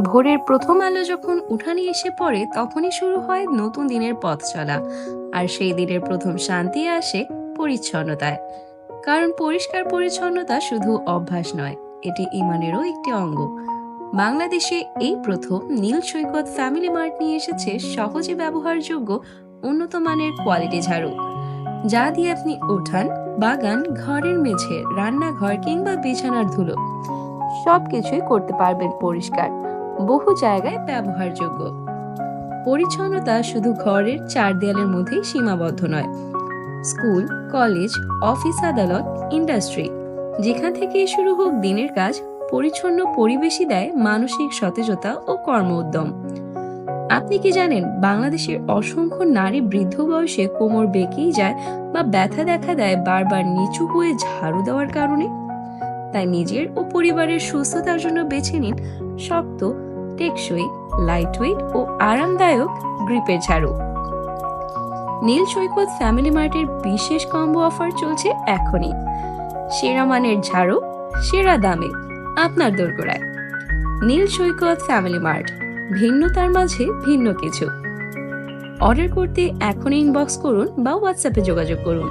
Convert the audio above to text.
ভোরের প্রথম আলো যখন উঠানে এসে পড়ে তখনই শুরু হয় নতুন দিনের পথ চলা। আর সেই দিনের প্রথম শান্তি আসে পরিচ্ছন্নতায়। কারণ পরিষ্কার পরিচ্ছন্নতা শুধু অভ্যাস নয়, এটি ইমানেরও একটি অঙ্গ। বাংলাদেশে এই প্রথম নীল সৈকত ফ্যামিলি মার্ট নিয়ে এসেছে সহজে ব্যবহারযোগ্য উন্নত মানের কোয়ালিটি ঝাড়ু, যা দিয়ে আপনি উঠান, বাগান, ঘরের মেঝে, রান্নাঘর কিংবা বিছানার ধুলো সবকিছুই করতে পারবেন পরিষ্কার, বহু জায়গায় ব্যবহারযোগ্য। পরিচ্ছন্নতা শুধু ঘরের চার দেয়ালের মধ্যেই সীমাবদ্ধ নয়। স্কুল, কলেজ, অফিস, আদালত, ইন্ডাস্ট্রি, যেখান থেকেই শুরু হোক দিনের কাজ, পরিচ্ছন্ন পরিবেশই দেয় মানসিক সতেজতা ও কর্ম উদ্যম। আপনি কি জানেন বাংলাদেশের অসংখ্য নারী বৃদ্ধ বয়সে কোমর বেঁকেই যায় বা ব্যথা দেখা দেয় বারবার নিচু হয়ে ঝাড়ু দেওয়ার কারণে? তাই নিজের ও পরিবারের সুস্থতার জন্য বেছে নিন শক্ত, টেকসই, লাইটওয়েট ও আরামদায়ক গ্রিপের ঝাড়ু। নীল সৈকত ফ্যামিলি মার্টের বিশেষ কম্বো অফার চলছে এখনই। সেরা মানের ঝাড়ু, সেরা দামে, আপনার দোরগোড়ায়। নীল সৈকত ফ্যামিলি মার্ট, ভিন্নতার মাঝে ভিন্ন কিছু। অর্ডার করতে এখনই ইনবক্স করুন বা হোয়াটসঅ্যাপে যোগাযোগ করুন।